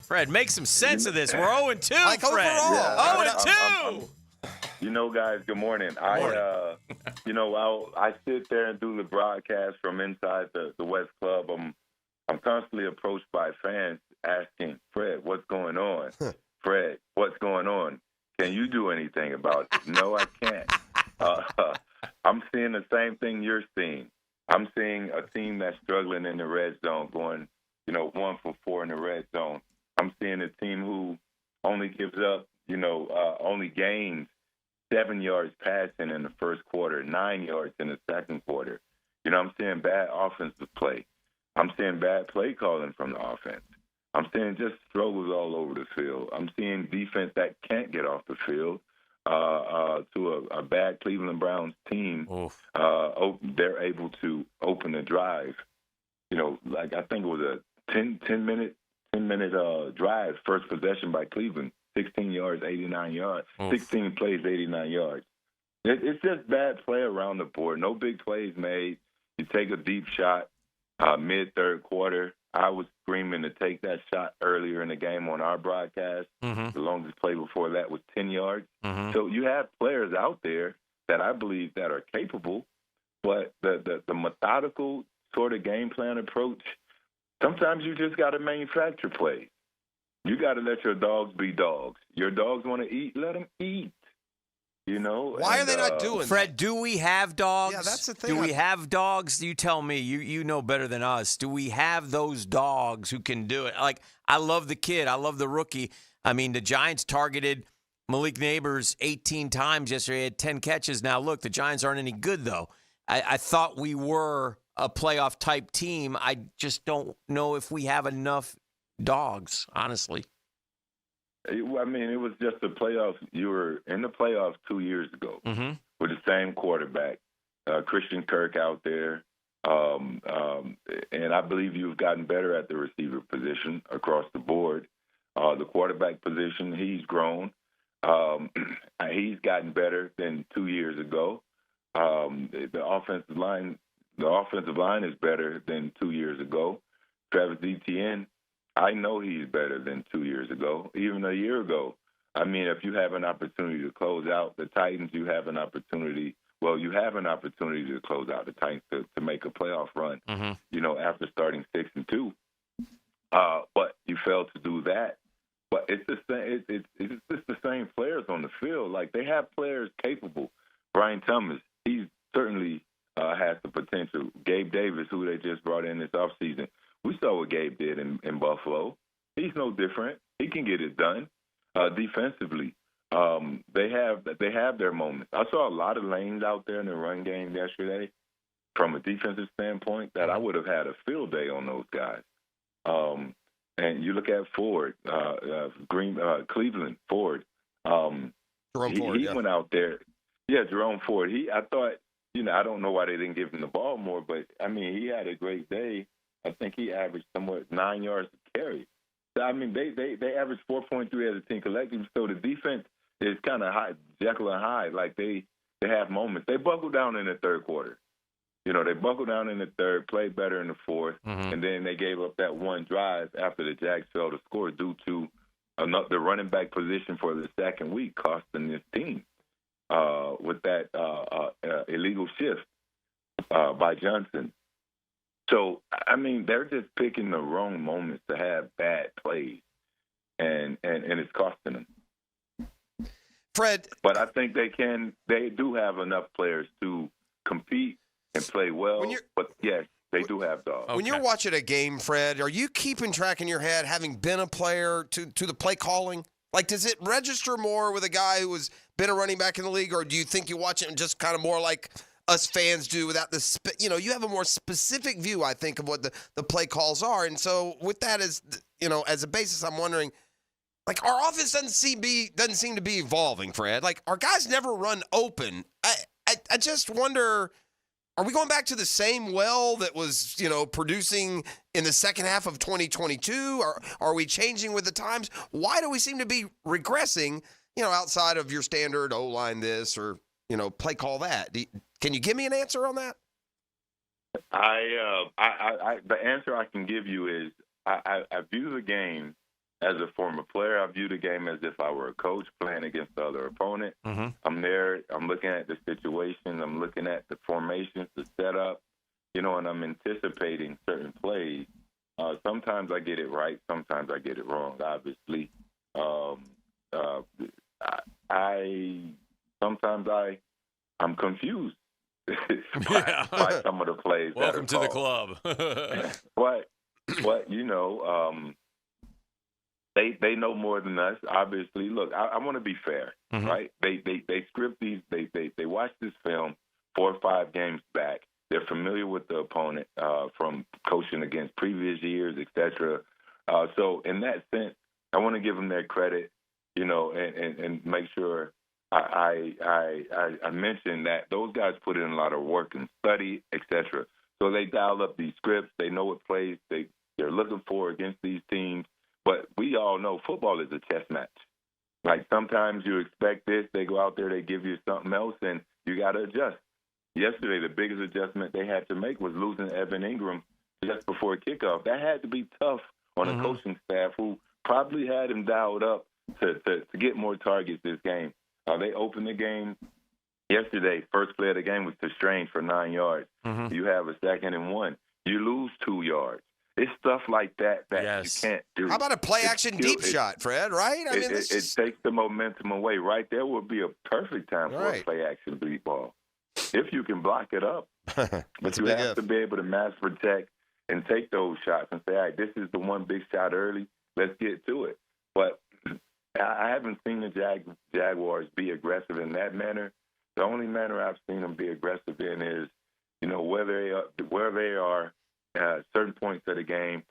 Fred, make some sense of this. We're 0-2, Like Fred. overall. 0-2. Guys, good morning. I sit there and do the broadcast from inside the West Club. I'm constantly approached by fans asking, Fred, what's going on? Fred, what's going on? Can you do anything about it? No, I can't. I'm seeing the same thing you're seeing. I'm seeing a team that's struggling in the red zone, going, 1 for 4 in the red zone. I'm seeing a team who only gives up, only gains 7 yards passing in the first quarter, 9 yards in the second quarter. I'm seeing bad offensive play. I'm seeing bad play calling from the offense. I'm seeing just struggles all over the field. I'm seeing defense that can't get off the field to a bad Cleveland Browns team. They're able to open the drive. Like I think it was a 10-minute drive, first possession by Cleveland, 16 yards, 89 yards, 16 plays, 89 yards. It's just bad play around the board. No big plays made. You take a deep shot mid-third quarter. I was screaming to take that shot earlier in the game on our broadcast. The longest play before that was 10 yards. So you have players out there that I believe that are capable, but the methodical sort of game plan approach, sometimes you just got to manufacture plays. You got to let your dogs be dogs. Your dogs want to eat, let them eat. Why are they not doing Fred, that? do we have dogs? Yeah, that's the thing. Do we have dogs? You tell me. You know better than us. Do we have those dogs who can do it? Like, I love the kid. I love the rookie. I mean, the Giants targeted Malik Neighbors 18 times yesterday. He had 10 catches. Now, look, the Giants aren't any good, though. I thought we were a playoff-type team. I just don't know if we have enough dogs, honestly. It was just the playoffs. You were in the playoffs 2 years ago with the same quarterback, Christian Kirk out there. And I believe you've gotten better at the receiver position across the board. The quarterback position, he's grown. He's gotten better than 2 years ago. The offensive line is better than 2 years ago. Travis Etienne, I know he's better than 2 years ago, even a year ago. If you have an opportunity to close out the Titans, you have an opportunity to close out the Titans to make a playoff run, after starting 6-2. But you failed to do that. But it's the same. It's just the same players on the field. Like, they have players capable. Brian Thomas, he certainly has the potential. Gabe Davis, who they just brought in this offseason, we saw what Gabe did in Buffalo. He's no different. He can get it done. Defensively, they have their moments. I saw a lot of lanes out there in the run game yesterday from a defensive standpoint that I would have had a field day on those guys. And you look at Ford, Cleveland Ford. Jerome Ford, he went out there. Yeah, Jerome Ford. I thought, I don't know why they didn't give him the ball more, but, he had a great day. I think he averaged somewhat 9 yards to carry. So, they averaged 4.3 as a team collectively. So the defense is kind of high, Jekyll and Hyde. Like, they have moments. They buckled down in the third quarter. They buckled down in the third, played better in the fourth, and then they gave up that one drive after the Jags failed to score due to the running back position for the second week costing this team with that illegal shift by Johnson. So, they're just picking the wrong moments to have bad plays, and it's costing them. Fred. But I think they do have enough players to compete and play well. But, yes, they do have dogs. When you're watching a game, Fred, are you keeping track in your head, having been a player, to the play calling? Like, does it register more with a guy who has been a running back in the league, or do you think you watch it just kind of more like us fans do without you have a more specific view, I think, of what the play calls are. And so with that as a basis, I'm wondering, like, our offense doesn't seem to be evolving, Fred. Like, our guys never run open. I just wonder, are we going back to the same well that was, producing in the second half of 2022? Or are we changing with the times? Why do we seem to be regressing, outside of your standard O-line this or, play call that? Can you give me an answer on that? The answer I can give you is I view the game as a former player, I view the game as if I were a coach playing against the other opponent. I'm there. I'm looking at the situation. I'm looking at the formations, the setup, and I'm anticipating certain plays. Sometimes I get it right. Sometimes I get it wrong, obviously. I'm confused by some of the plays. Welcome to the club. but they know more than us. Obviously, look, I want to be fair, right? They script these. They watch this film 4 or 5 games back. They're familiar with the opponent from coaching against previous years, etc. So in that sense, I want to give them their credit, and make sure I mentioned that those guys put in a lot of work and study, etc. So they dial up these scripts. They know what plays they're looking for against these teams. But we all know football is a chess match. Like sometimes you expect this, they go out there, they give you something else, and you got to adjust. Yesterday, the biggest adjustment they had to make was losing Evan Ingram just before kickoff. That had to be tough on a coaching staff who probably had him dialed up to get more targets this game. They opened the game yesterday. First play of the game was to Strange for 9 yards. You have a 2nd and 1. You lose 2 yards. It's stuff like that yes. you can't do. How about a play-action deep shot, Fred, right? I mean, it takes the momentum away. Right there would be a perfect time for a play-action deep ball. If you can block it up. But you have to be able to mass protect and take those shots and say, all right, this is the one big shot early. Let's get to it. But I haven't seen the Jaguars be aggressive in that manner. The only manner I've seen them be aggressive in is, where they are at certain points of the game,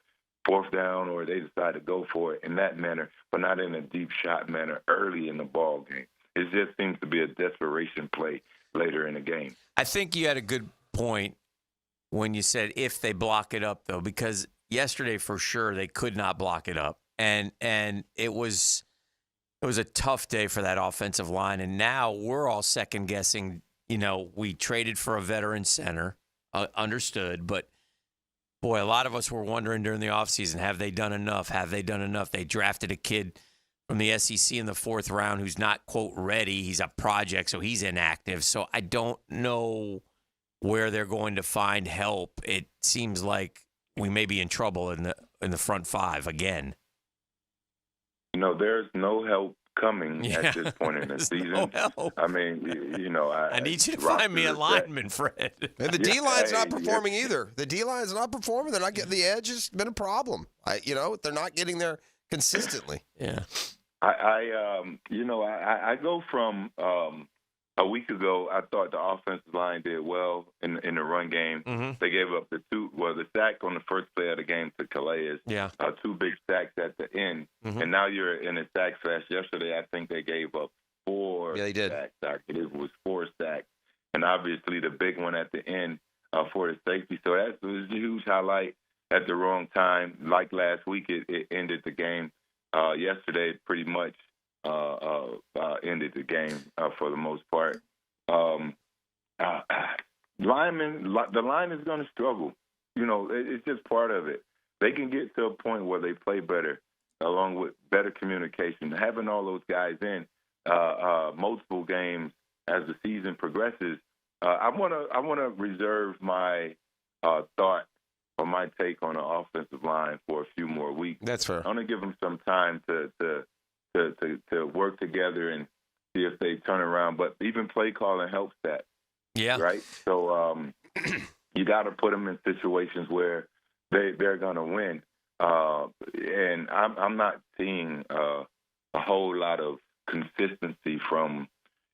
4th down, or they decide to go for it in that manner, but not in a deep shot manner early in the ball game. It just seems to be a desperation play later in the game. I think you had a good point when you said if they block it up, though, because yesterday for sure they could not block it up, and it was a tough day for that offensive line, and now we're all second guessing. We traded for a veteran center, understood, but boy, a lot of us were wondering during the offseason, have they done enough? Have they done enough? They drafted a kid from the SEC in the 4th round who's not, quote, ready. He's a project, so he's inactive. So I don't know where they're going to find help. It seems like we may be in trouble in the front 5 again. There's no help coming at this point in the season. No help. I mean, I need you to find me a lineman, Fred. And the D-line's not performing either. The D-line's not performing. They're not getting the edge. It's been a problem. They're not getting there consistently. Yeah. I go from a week ago. I thought the offensive line did well in the run game. They gave up the sack on the first play of the game to Calais. Yeah. 2 big sacks at the end, and now you're in a sack fest. Yesterday, I think they gave up 4. Yeah, they did. Sacks. It was 4 sacks, and obviously the big one at the end for the safety. So that was a huge highlight at the wrong time. Like last week, it ended the game. Yesterday, it pretty much ended the game for the most part. The line is going to struggle. It's just part of it. They can get to a point where they play better, along with better communication. Having all those guys in multiple games as the season progresses, I want to reserve my thought or my take on the offensive line for a few more weeks. That's fair. I want to give them some time to work together and see if they turn around. But even play calling helps that. Yeah. Right. So you got to put them in situations where they're going to win. And I'm not seeing a whole lot of consistency from,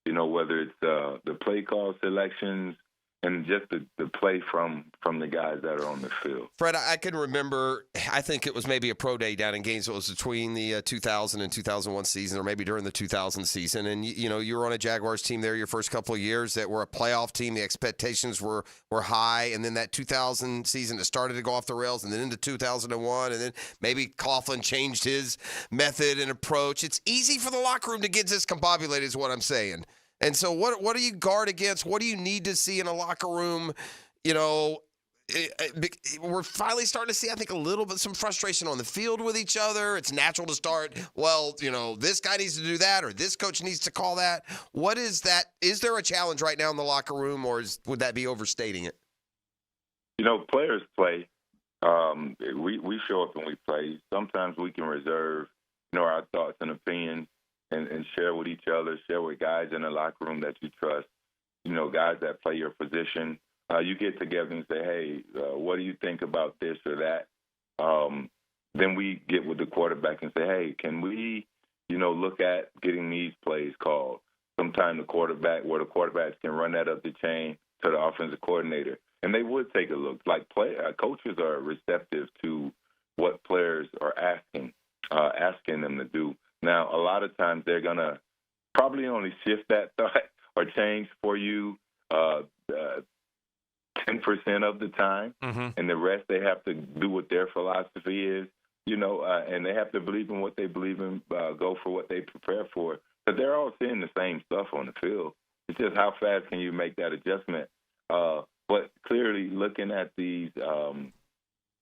whether it's the play call selections and just the play from the guys that are on the field. Fred, I can remember, I think it was maybe a pro day down in Gainesville. It was between the 2000 and 2001 season, or maybe during the 2000 season. And, you were on a Jaguars team there your first couple of years that were a playoff team. The expectations were high. And then that 2000 season, it started to go off the rails. And then into 2001, and then maybe Coughlin changed his method and approach. It's easy for the locker room to get discombobulated is what I'm saying. And so what do you guard against? What do you need to see in a locker room, we're finally starting to see, I think, a little bit some frustration on the field with each other. It's natural to start, well, this guy needs to do that or this coach needs to call that. What is that? Is there a challenge right now in the locker room, or would that be overstating it? Players play. We show up and we play. Sometimes we can reserve, our thoughts and opinions and share with each other, share with guys in the locker room that you trust, guys that play your position. You get together and say, hey, what do you think about this or that? Then we get with the quarterback and say, hey, can we, look at getting these plays called? Sometimes the quarterbacks can run that up the chain to the offensive coordinator. And they would take a look. Like coaches are receptive to what players are asking them to do. Now, a lot of times they're going to probably only shift that thought or change for you 10% of the time. Mm-hmm. And the rest they have to do what their philosophy is, and they have to believe in what they believe in, go for what they prepare for. But they're all seeing the same stuff on the field. It's just how fast can you make that adjustment? But clearly, looking at these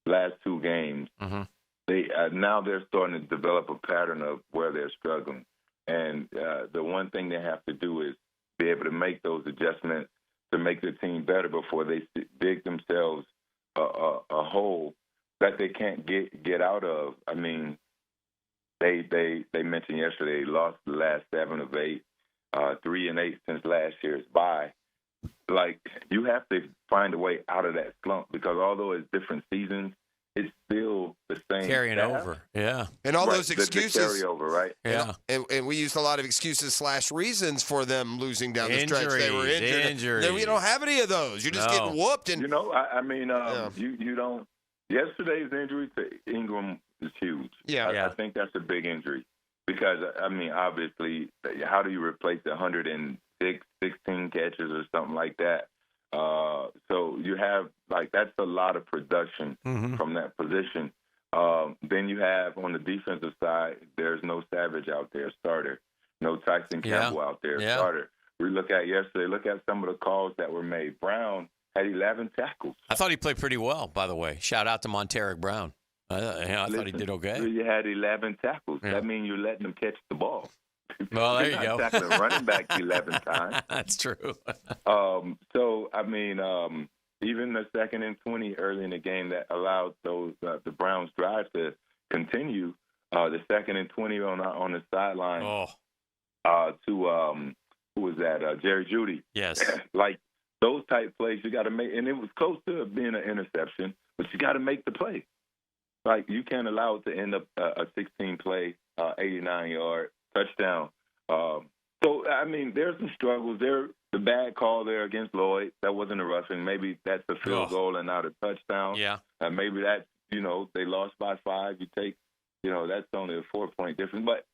last two games, mm-hmm. They're starting to develop a pattern of where they're struggling. And the one thing they have to do is be able to make those adjustments to make the team better before they dig themselves a hole that they can't get out of. I mean, they mentioned yesterday they lost the last 7 of 8, 3-8 since last year's bye. Like, you have to find a way out of that slump because although it's different seasons, it's still the same. Carrying over, yeah. And all those excuses. The carryover, right? Yeah. And we used a lot of excuses / reasons for them losing down the stretch. They were injured. Injuries. Then we don't have any of those. You're just getting whooped. And you don't. Yesterday's injury to Ingram is huge. Yeah. I think that's a big injury because, obviously, how do you replace 16 catches or something like that? So you have, that's a lot of production mm-hmm. from that position. Then you have, on the defensive side, there's no Savage out there, starter. No Tyson Campbell out there, starter. We look at yesterday, look at some of the calls that were made. Brown had 11 tackles. I thought he played pretty well, by the way. Shout out to Monteric Brown. I thought he did okay. You had 11 tackles. Yeah. That means you're letting them catch the ball. Well, there you go. Tackling running back 11 times. That's true. Even the 2nd and 20 early in the game that allowed those the Browns drive to continue. The 2nd and 20 on the sideline. To who was that? Jerry Jeudy. Yes. Like those type plays you got to make, and it was close to being an interception, but you got to make the play. Like you can't allow it to end up a 16-play, 89-yard touchdown. There's some struggles there. The bad call there against Lloyd, that wasn't a roughing. Maybe that's a field goal and not a touchdown. Yeah. Maybe that's, they lost by 5. You take, that's only a 4-point difference. But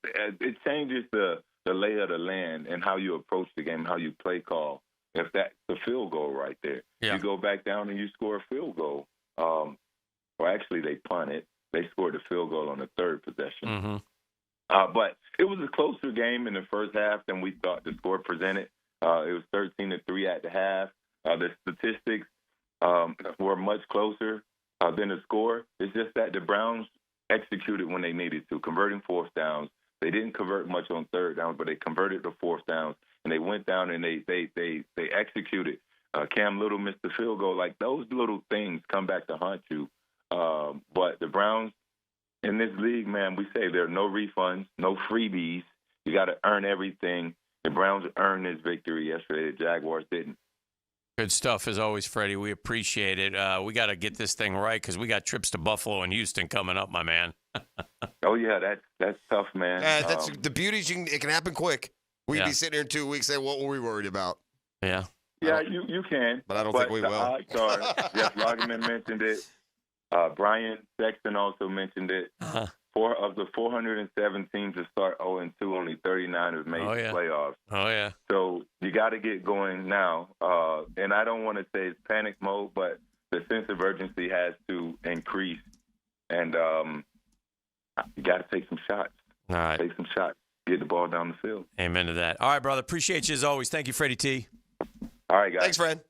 it changes the lay of the land and how you approach the game, how you play call. If that's the field goal right there. Yeah. You go back down and you score a field goal. Or actually, they punted. They scored a field goal on the 3rd possession. Mm-hmm. But it was a closer game in the first half than we thought the score presented. It was 13-3 at the half. The statistics were much closer than the score. It's just that the Browns executed when they needed to, converting 4th downs. They didn't convert much on 3rd downs, but they converted the 4th downs, and they went down and they executed. Cam Little missed the field goal. Like those little things come back to haunt you. But the Browns in this league, man, we say there are no refunds, no freebies. You got to earn everything. The Browns earned this victory yesterday. The Jaguars didn't. Good stuff as always, Freddie. We appreciate it. We got to get this thing right because we got trips to Buffalo and Houston coming up, my man. Oh yeah, that's tough, man. That's the beauty. It can happen quick. We'd be sitting here in 2 weeks saying, "What were we worried about?" Yeah. Yeah, you can. But I don't think we will. Odds are, Jeff Lageman mentioned it. Brian Sexton also mentioned it. Uh-huh. 4 of the 407 teams that start 0-2, only 39 have made the playoffs. Oh, yeah. So you got to get going now. And I don't want to say it's panic mode, but the sense of urgency has to increase. And you got to take some shots. All right. Take some shots. Get the ball down the field. Amen to that. All right, brother. Appreciate you as always. Thank you, Freddie T. All right, guys. Thanks, friend.